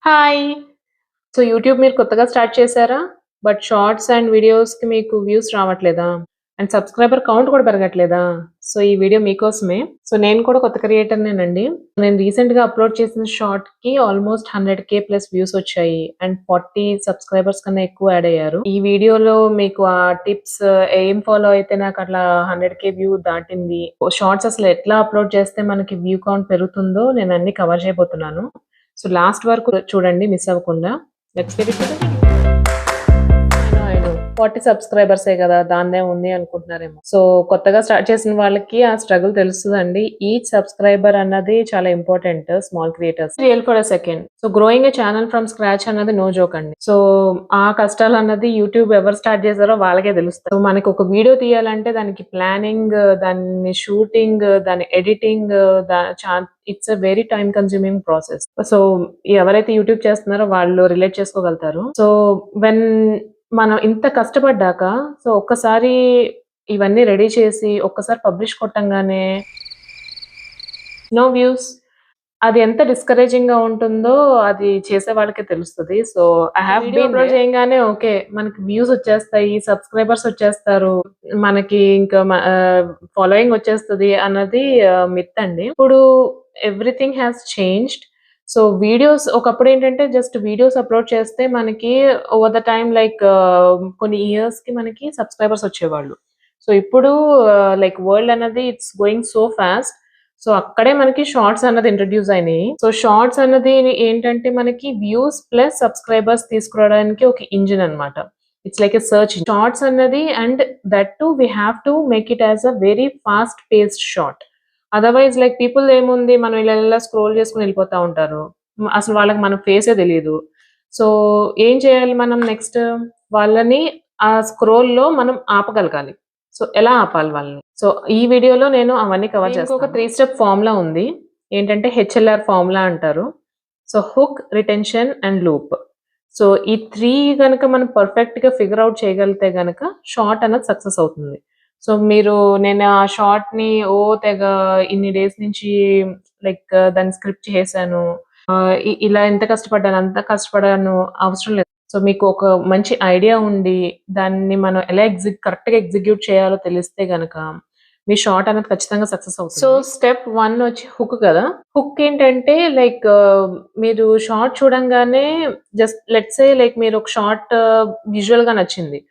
Hi. So, YouTube మీరు కొత్తగా start చేశారా? బట్ షార్ట్స్ అండ్ వీడియోస్‌కి మీకు వ్యూస్ రావట్లేదా? అండ్ సబ్‌స్క్రైబర్ కౌంట్ కూడా పెరగట్లేదా? సో, ఈ వీడియో మీకోసమే. సో, నేను కూడా కొత్త క్రియేటర్‌నేనండి. నేను రీసెంట్‌గా అప్‌లోడ్ చేసిన షార్ట్‌కి ఆల్‌మోస్ట్ 100,000 ప్లస్ వ్యూస్ వచ్చాయి. అండ్ 40 సబ్‌స్క్రైబర్స్ కన్నా ఎక్కువ యాడ్ అయ్యారు. ఈ వీడియోలో మీకు ఆ టిప్స్ ఏం ఫాలో అయితే నాకు అట్లా 100,000 వ్యూ దాటింది. షార్ట్స్ అసలు ఎట్లా అప్‌లోడ్ చేస్తే మనకి వ్యూ కౌంట్ పెరుగుతుందో నేను అన్నీ కవర్ చేయబోతున్నాను. సో, లాస్ట్ వరకు చూడండి మిస్ అవ్వకుండా. Let's get into the video. I know 40 సబ్‌స్క్రైబర్సే గదా! దానిదేముంది అనుకుంటున్నారేమో. సో, కొత్తగా స్టార్ట్ చేసిన వాళ్ళకి ఆ స్ట్రగుల్ తెలుస్తదండి. ఈచ్ సబ్‌స్క్రైబర్ అన్నది చాలా important small creators. Real for a second. So, growing a channel from scratch అన్నది నో జోక్ అండి. సో, ఆ కష్టాలన్నది యూట్యూబ్ ఎవరు స్టార్ట్ చేసారో వాళ్ళకే తెలుస్తాయి. సో, మనకి ఒక వీడియో తీయాలంటే దానికి ప్లానింగ్, దాన్ని షూటింగ్, దాని ఎడిటింగ్, దా చా it's a very time consuming process. So, ఎవరైతే యూట్యూబ్ చేస్తున్నారో వాళ్ళు రిలేట్ చేసుకోగలుగుతారు. సో, వెన్ మనం ఇంత కష్టపడ్డాక సో, ఒక్కసారి ఇవన్నీ రెడీ చేసి ఒక్కసారి పబ్లిష్ కొట్టంగానే నో వ్యూస్. అది ఎంత డిస్కరేజింగ్‌గా ఉంటుందో అది చేసే వాళ్ళకే తెలుస్తది. So, I have video upload చేయంగానే ఓకే. మనకి వ్యూస్ వచ్చేస్తాయి, సబ్‌స్క్రైబర్స్ వచ్చేస్తారు. మనకి ఇంకా ఫాలోయింగ్ వచ్చేస్తది అన్నది మిత్ అండి. ఇప్పుడు everything has changed. So, videos ఒకప్పుడేంటంటే జస్ట్ వీడియోస్ అప్‌లోడ్ చేస్తే మనకి ఓవర్ ద టైమ్ లైక్ కొన్ని ఇయర్స్‌కి మనకి సబ్‌స్క్రైబర్స్ వచ్చేవాళ్ళు. సో, ఇప్పుడు లైక్ వరల్డ్ అన్నది it's going so fast. So, అక్కడే మనకి షార్ట్స్ అన్నది ఇంట్రొడ్యూస్ అయినాయి. సో, షార్ట్స్ అన్నది ఏంటంటే మనకి వ్యూస్ ప్లస్ సబ్‌స్క్రైబర్స్ తీసుకురావడానికి ఒక ఇంజిన్ అన్నమాట. It's like a search. Shorts అన్నది and that too we have to make it as a very fast paced short. Otherwise like people ఏముంది మనం ఇలా స్క్రోల్ చేసుకొని వెళ్ళిపోతా ఉంటారు. అసలు వాళ్ళకి మన ఫేసే తెలీదు. సో, ఏం చేయాలి మనం నెక్స్ట్? వాళ్ళని ఆ స్క్రోల్‌లో మనం ఆపగలగాలి. సో, ఎలా ఆపాలి వాళ్ళని? సో, ఈ వీడియోలో నేను అవన్నీ కవర్ చేస్తాను. దీనికొక 3 స్టెప్ ఫార్ములా ఉంది. ఏంటంటే హెచ్ఎల్ఆర్ ఫార్ములా అంటారు. So, hook, retention and loop. So, ఈ 3 గనక మనం పర్ఫెక్ట్‌గా ఫిగర్ ఔట్ చేయగలిగితే గనక షార్ట్ అన్నది సక్సెస్ అవుతుంది. సో, నేను ఆ షార్ట్‌ని తెగ ఇన్ని డేస్ నుంచి లైక్ దాన్ని స్క్రిప్ట్ చేశాను. ఇలా ఎంత కష్టపడ్డాను, అంత కష్టపడాను అవసరం లేదు. సో, మీకు ఒక మంచి ఐడియా ఉండి, దాన్ని మనం ఎలా కరెక్ట్‌గా ఎగ్జిక్యూట్ చేయాలో తెలిస్తే గనక, మీ షార్ట్ అనేది ఖచ్చితంగా సక్సెస్ అవుతుంది. సో, స్టెప్ 1 వచ్చి హుక్ కదా! హుక్ ఏంటంటే లైక్ మీరు షార్ట్ చూడంగానే జస్ట్ లెట్స్ సే లైక్ మీరు ఒక షార్ట్ విజువల్‌గా నచ్చింది.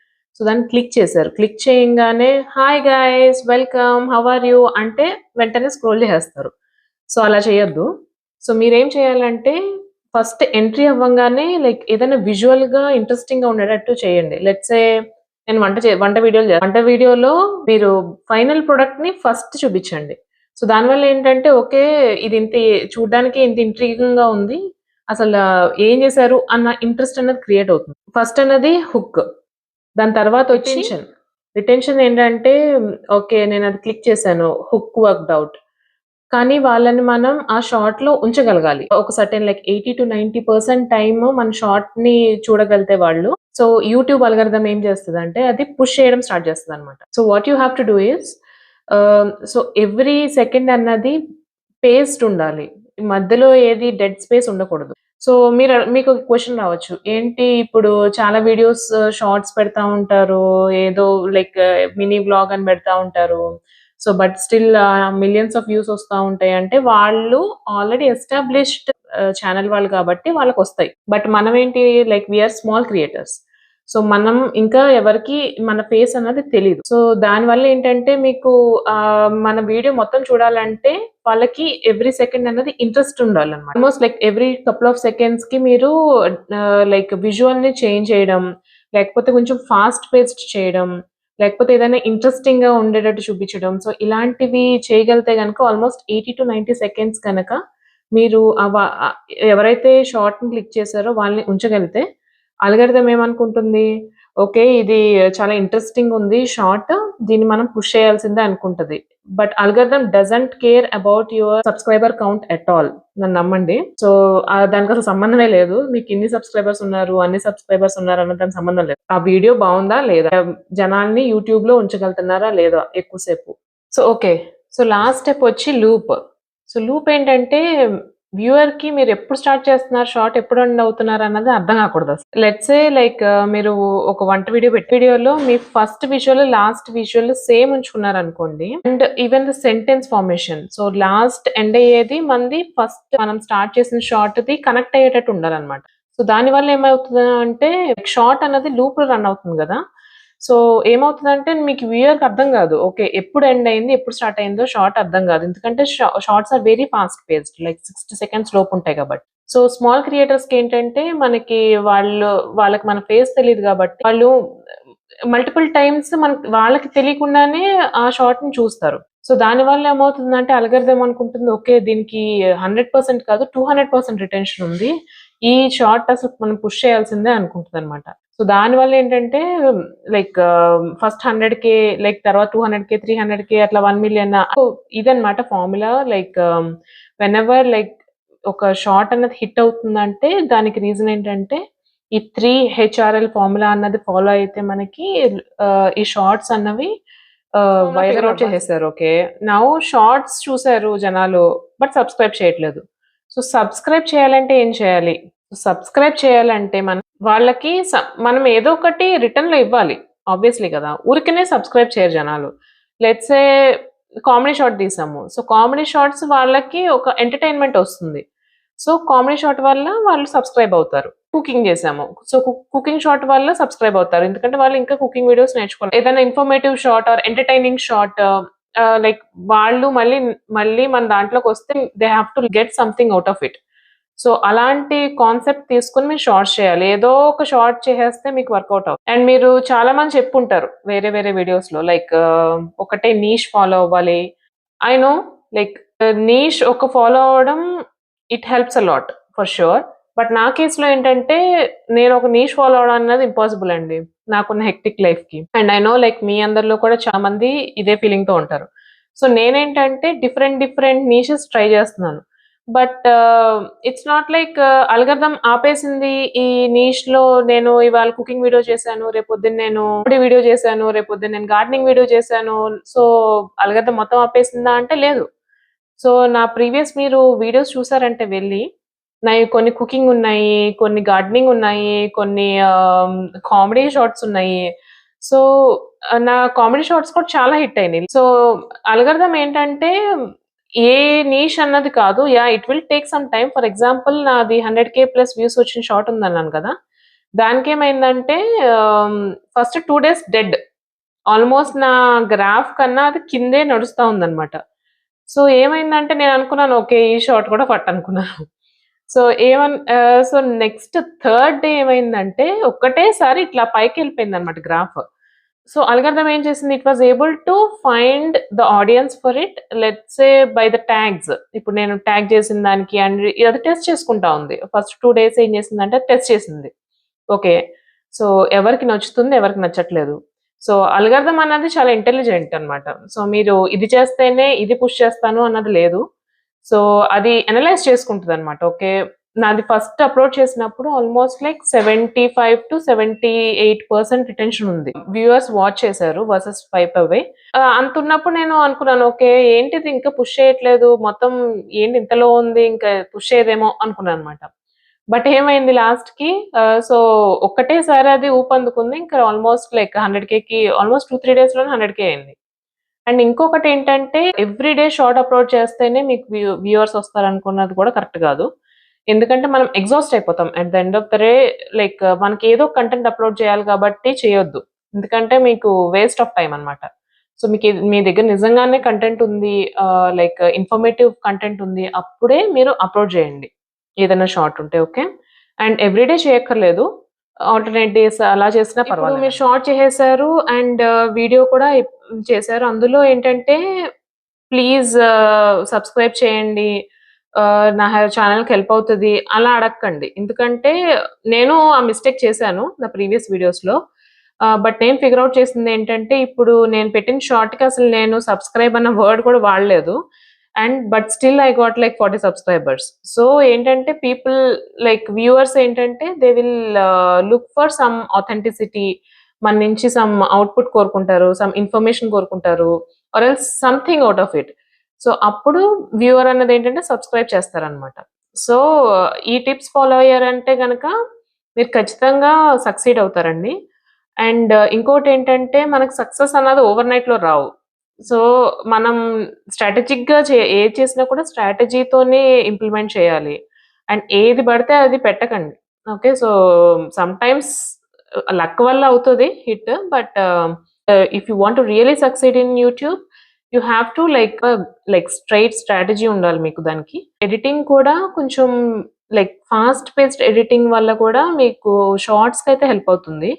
సో, దాన్ని క్లిక్ చేశారు. క్లిక్ చేయంగానే hi guys welcome how are you అంటే వెంటనే స్క్రోల్ చేసేస్తారు. సో, అలా చేయొద్దు. సో, మీరేం చేయాలంటే ఫస్ట్ ఎంట్రీ అవ్వంగానే లైక్ ఏదైనా విజువల్‌గా ఇంట్రెస్టింగ్‌గా ఉండేటట్టు చేయండి. లెట్స్ సే నేను వంట వీడియోలో మీరు ఫైనల్ ప్రొడక్ట్‌ని ఫస్ట్ చూపించండి. సో, దానివల్ల ఏంటంటే ఓకే. ఇది చూడ్డానికి ఇంత ఇంట్రిగింగ్‌గా ఉంది. అసల ఏం చేశారు అన్న ఇంట్రెస్ట్ అన్నది క్రియేట్ అవుతుంది. ఫస్ట్ అన్నది హుక్. దాని తర్వాత వచ్చి రిటెన్షన్ ఏంటంటే ఓకే. నేనది క్లిక్ చేశాను. Hook worked out. కానీ వాళ్ళని మనం ఆ షార్ట్‌లో ఉంచగలగాలి. ఒక సర్టెన్ లైక్ 80-90% టైమ్ మన షార్ట్‌ని చూడగలిగితే వాళ్ళు, సో, యూట్యూబ్ అల్గారిథం ఏం చేస్తదంటే అది పుష్ చేయడం స్టార్ట్ చేస్తదనమాట. So, what you have to do is so, every second అన్నది పేస్డ్ ఉండాలి. మధ్యలో ఏది డెడ్ స్పేస్ ఉండకూడదు. సో, మీకు ఒక క్వెషన్ రావచ్చు. ఏంటి ఇప్పుడు చాలా వీడియోస్ షార్ట్స్ పెడతా ఉంటారు. ఏదో లైక్ మినీ వ్లాగ్ అని పెడతా ఉంటారు. So, but still millions of views వస్తా ఉంటాయి అంటే వాళ్ళు ఆల్రెడీ ఎస్టాబ్లిష్డ్ ఛానెల్ వాళ్ళు కాబట్టి వాళ్ళకొస్తాయి. బట్ మనమేంటి like we are small creators. So, మనం ఇంకా ఎవరికీ మన ఫేస్ అన్నది తెలీదు. సో, దానివల్ల ఏంటంటే మీకు మన వీడియో మొత్తం చూడాలంటే వాళ్ళకి ఎవ్రీ సెకండ్ అన్నది ఇంట్రెస్ట్ ఉండాలన్నమాట. Almost like every couple of సెకండ్స్‌కి మీరు లైక్ విజువల్‌ని చేంజ్ చేయడం, లేకపోతే కొంచెం ఫాస్ట్ పేస్డ్ చేయడం, లేకపోతే ఏదైనా ఇంట్రెస్టింగ్‌గా ఉండేటట్టు చూపించడం. సో, ఇలాంటివి చేయగలిగితే గనక ఆల్‌మోస్ట్ 80-90 సెకండ్స్ గనక మీరు ఎవరైతే షార్ట్‌ని క్లిక్ చేసారో వాళ్ళని ఉంచగలిగితే అల్గారిథం ఏమనుకుంటుంది, ఓకే. ఇది చాలా ఇంట్రెస్టింగ్ ఉంది షార్ట్. దీన్ని మనం పుష్ చేయాల్సిందే అనుకుంటది. But algorithm doesn't care about your subscriber count at all. నన్ను నమ్మండి. సో, దానికసలు సంబంధమే లేదు. మీకు ఇన్ని సబ్‌స్క్రైబర్స్ ఉన్నారు, అన్ని సబ్‌స్క్రైబర్స్ ఉన్నారు అన్న దానికి సంబంధం లేదు. ఆ వీడియో బావుందా? లేదా? జనాల్ని యూట్యూబ్‌లో ఉంచగలుగుతున్నారా? లేదా? ఎక్కువ సేపు. So, okay. So, last step వచ్చి లూప్. సో, లూప్ ఏంటంటే వ్యూవర్‌కి మీరెప్పుడు స్టార్ట్ చేస్తున్నారు, షార్ట్ ఎప్పుడు ఎండ్ అవుతున్నారన్నది అర్థం కాకూడదసలు. లెట్స్ సే మీరు ఒక వంట వీడియోలో మీ first visual, last visual same ఉంచుకున్నారనుకోండి. And even the sentence formation. So, last end అయ్యేది మనది ఫస్ట్ మనం స్టార్ట్ చేసిన షార్ట్‌ది కనెక్ట్ అయ్యేటట్టు ఉండాలన్నమాట. సో, దానివల్ల ఏమవుతదంటే షార్ట్ అన్నది లూప్‌లో రన్ అవుతుంది గదా! సో, ఏమవుతదంటే మీకు వ్యూయర్‌కి అర్థం గాదు. ఓకే. ఎప్పుడు ఎండ్ అయింది, ఎప్పుడు స్టార్ట్ అయిందో షార్ట్ అర్థం గాదు. ఎందుకంటే shorts are very fast paced. Like 60 seconds లోపుంటాయి కాబట్టి. సో, స్మాల్ క్రియేటర్స్‌కేంటంటే మనకి వాళ్ళకి మన ఫేస్ తెలీదు గాబట్టి వాళ్ళు మల్టిపుల్ టైమ్స్ వాళ్ళకి తెలియకుండానే ఆ షార్ట్‌ని చూస్తారు. సో, దానివల్ల ఏమవుతుందంటే అల్గారిథం అనుకుంటుంది ఓకే. దీనికి 100% కాదు 200% రిటెన్షన్ ఉంది. ఈ షార్ట్ అసలు మనం పుష్ చేయాల్సిందే అనుకుంటదనమాట. సో, దానివల్ల ఏంటంటే ఫస్ట్ 100,000 తర్వాత 200,000, 300,000 అట్లా 1,000,000 ఇదన్నమాట ఫార్ములా. వెనెవర్ ఒక షార్ట్ అన్నది హిట్ అవుతుందంటే దానికి రీజన్ ఏంటంటే ఈ 3 హెచ్ఆర్ఎల్ ఫార్ములా అన్నది ఫాలో అయితే మనకి ఈ షార్ట్స్ అన్నవి వైరల్ అవుట్ చేసేసారు. ఓకే. నౌ షార్ట్స్ చూసారు జనాలు. బట్ సబ్స్క్రైబ్ చేయట్లేదు. సో, సబ్స్క్రైబ్ చేయాలంటే ఏం చేయాలి? సబ్స్క్రైబ్ చేయాలంటే వాళ్ళకి మనం ఏదో ఒకటి రిటర్న్‌లో ఇవ్వాలి. ఆబ్వియస్‌లీ కదా! ఊరికనే సబ్స్క్రైబ్ చేయరు జనాలు. లెట్స్ సే కామెడీ షార్ట్ తీసాము. సో, కామెడీ షార్ట్స్ వాళ్ళకి ఒక ఎంటర్‌టైన్‌మెంట్ ఒస్తుంది. సో, కామెడీ షార్ట్ వల్ల వాళ్ళు సబ్స్క్రైబ్ అవుతారు. కుకింగ్ చేసాము. సో, కుకింగ్ షార్ట్ వల్ల సబ్స్క్రైబ్ అవుతారు. ఎందుకంటే వాళ్ళు ఇంకా కుకింగ్ వీడియోస్ నేర్చుకోవాలి. ఏదైనా informative short or entertaining short వాళ్ళు మళ్ళీ మన దాంట్లోకొస్తే they have to get something out of it. So, అలాంటి కాన్సెప్ట్ తీసుకొని మీరు షార్ట్స్ చేయాలి. ఏదో ఒక షార్ట్ చేసేస్తే మీకు వర్కౌట్ అవుతుంది. అండ్ మీరు చాలా మంది చెప్పుంటారు వేరే వేరే వీడియోస్‌లో ఒకటే నీష్ ఫాలో అవ్వాలి. I know like niche follow అవ్వడం it helps a lot for sure. But నా కేస్‌లో ఏంటంటే నేను ఒక నీష్ ఫాలో అవ్వడం అన్నది ఇంపాసిబుల్ అండి. నాకున్న హెక్టిక్ లైఫ్‌కి. అండ్ ఐ నో మీ అందరిలో కూడా చాలా మంది ఇదే ఫీలింగ్‌తో ఉంటారు. సో, నేనేంటంటే డిఫరెంట్ నీషెస్ ట్రై చేస్తున్నాను. బట్ ఇట్స్ నాట్ అల్గారిథం ఆపేసింది ఈ నీష్‌లో. నేను ఇవాళ కుకింగ్ వీడియో చేశాను. రేపొద్దున నేను ఫుడ్ వీడియో చేశాను. రేపొద్దున నేను గార్డెనింగ్ వీడియో చేశాను. సో, అల్గారిథం మొత్తం ఆపేసిందా అంటే లేదు. సో, నా ప్రీవియస్ మీరు వీడియోస్ చూసారంటే వెళ్లి, నాయి కొన్ని కుకింగ్ ఉన్నాయి, కొన్ని గార్డెనింగ్ ఉన్నాయి, కొన్ని కామెడీ షార్ట్స్ ఉన్నాయి. సో, నా కామెడీ షార్ట్స్ కూడా చాలా హిట్ అయినాయి. సో, అల్గారిథం ఏంటంటే ఏ నీష్ అన్నది కాదు. Yeah! It will take some time. For example నాది 100,000 ప్లస్ వ్యూస్ వచ్చిన షార్ట్ ఉందన్నాను కదా! దానికేమైందంటే ఫస్ట్ 2 డేస్ డెడ్. ఆల్‌మోస్ట్ నా గ్రాఫ్ కన్నా అది కిందే నడుస్తా ఉందన్నమాట. సో, ఏమైందంటే నేననుకున్నాను ఓకే. ఈ షాట్ కూడా పట్టనుకున్నాను. So, so, next third day ఏమైందంటే ఒక్కటేసారి ఇట్లా పైకెళ్ళిపోయిందన్నమాట గ్రాఫ్. సో, అల్గారిథం ఏం చేసింది? It was able to find the audience for it. Let's say by the tags. ఇప్పుడు నేను ట్యాగ్ చేసిన దానికి అండ్ అది టెస్ట్ చేసుకుంటా ఉంది. ఫస్ట్ 2 డేస్ ఏం చేసిందంటే టెస్ట్ చేసింది. ఓకే. సో, ఎవరికి నచ్చుతుంది, ఎవరికి నచ్చట్లేదు. సో, అల్గారిథం అన్నది చాలా ఇంటెలిజెంట్ అన్నమాట. సో, మీరు ఇది చేస్తేనే ఇది పుష్ చేస్తాను అన్నది లేదు. సో, అది అనలైజ్ చేసుకుంటదన్నమాట. ఓకే. నాది ఫస్ట్ అప్‌లోడ్ చేసినప్పుడు ఆల్‌మోస్ట్ 75-78% రిటెన్షన్ ఉంది. వ్యూవర్స్ వాచ్ చేశారు వర్సెస్ 5 అవే. అంతున్నప్పుడు నేను అనుకున్నాను ఓకే. ఏంటిది ఇంకా పుష్ చేయట్లేదు. మొత్తం ఏంటి ఇంత ఉంది. ఇంకా పుష్ చేయదేమో అనుకున్నానన్నమాట. బట్ ఏమైంది లాస్ట్‌కి సో, ఒక్కటేసారి అది ఊపందుకుంది. ఇంకా ఆల్‌మోస్ట్ 100,000కి ఆల్‌మోస్ట్ 2, 3 డేస్‌లోనే 100,000 అయింది. అండ్ ఇంకొకటేంటంటే ఎవ్రీ డే షార్ట్ అప్‌లోడ్ చేస్తేనే మీకు వ్యూవర్స్ వస్తారనుకున్నది కూడా కరెక్ట్ కాదు. ఎందుకంటే మనం ఎగ్జాస్ట్ అయిపోతాం. At the end of the day మనకి ఏదో కంటెంట్ అప్‌లోడ్ చేయాలి కాబట్టి చేయొద్దు. ఎందుకంటే మీకు వేస్ట్ ఆఫ్ టైమ్ అన్నమాట. సో, మీ దగ్గర నిజంగానే కంటెంట్ ఉంది ఇన్ఫర్మేటివ్ కంటెంట్ ఉంది. అప్పుడే మీరు అప్‌లోడ్ చేయండి. ఏదైనా షార్ట్ ఉంటే ఓకే. అండ్ ఎవ్రీ డే చేయక్కర్లేదు. ఆల్టర్‌నేట్ డేస్ అలా చేసినా పర్వాలేదు. ఇప్పుడు మీరు షార్ట్ చేసేసారు అండ్ వీడియో కూడా చేశారు. అందులో ఏంటంటే ప్లీజ్ సబ్స్క్రైబ్ చేయండి. నా ఛానెల్‌కి హెల్ప్ అవుతది అలా అడక్కండి. ఎందుకంటే నేను ఆ మిస్టేక్ చేశాను నా ప్రీవియస్ వీడియోస్‌లో. బట్ నేను ఫిగర్ ఔట్ చేసిందేంటంటే ఇప్పుడు నేను పెట్టిన షార్ట్‌కి అసలు నేను సబ్స్క్రైబ్ అన్న వర్డ్ కూడా వాడలేదు. But still I got 40 subscribers. So, ఏంటంటే పీపుల్ వ్యూవర్స్ ఏంటంటే they will look for some authenticity. మన నుంచి సమ్ ఔట్‌పుట్ కోరుకుంటారు. సమ్ ఇన్ఫర్మేషన్ కోరుకుంటారు. Or else something out of it. So, అప్పుడు వ్యూవర్ అన్నదేంటంటే సబ్స్క్రైబ్ చేస్తారనమాట. సో, ఈ టిప్స్ ఫాలో అయ్యారంటే గనక మీరు ఖచ్చితంగా సక్సీడ్ అవుతారండి. అండ్ ఇంకోటేంటంటే మనకు సక్సెస్ అన్నది ఓవర్‌నైట్‌లో రావు. సో, మనం స్ట్రాటజిక్‌గా ఏది చేసినా కూడా స్ట్రాటజీతోనే ఇంప్లిమెంట్ చేయాలి. అండ్ ఏది పడితే అది పెట్టకండి. ఓకే. సో, సమ్‌టైమ్స్ లక్ వల్ల అవుతది hit. But if you want to really succeed in YouTube, you have to like straight strategy ఉండాలి మీకు దానికి. ఎడిటింగ్ కూడా కొంచెం లైక్ ఫాస్ట్ పేస్డ్ ఎడిటింగ్ వల్ల కూడా మీకు షార్ట్స్‌కైతే హెల్ప్ అవుతుంది.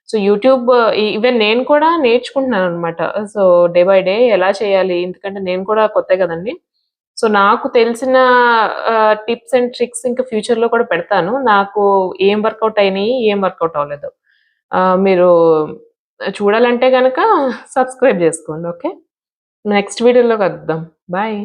సో, యూట్యూబ్ ఈవెన్ నేను కూడా నేర్చుకుంటున్నాననమాట. సో, డే బై డే ఎలా చేయాలి? ఎందుకంటే నేను కూడా కొత్తే గదండీ! సో, నాకు తెలిసిన టిప్స్ అండ్ ట్రిక్స్ ఇంకా ఫ్యూచర్‌లో కూడా పెడతాను. నాకు ఏం వర్కౌట్ అయినియి, ఏం వర్కౌట్ అవ్వలేదు. మీరు చూడాలంటే గనక సబ్స్క్రైబ్ జేసుకోండి. ఓకే. నెక్స్ట్ వీడియోలో కలుద్దాం. బాయ్.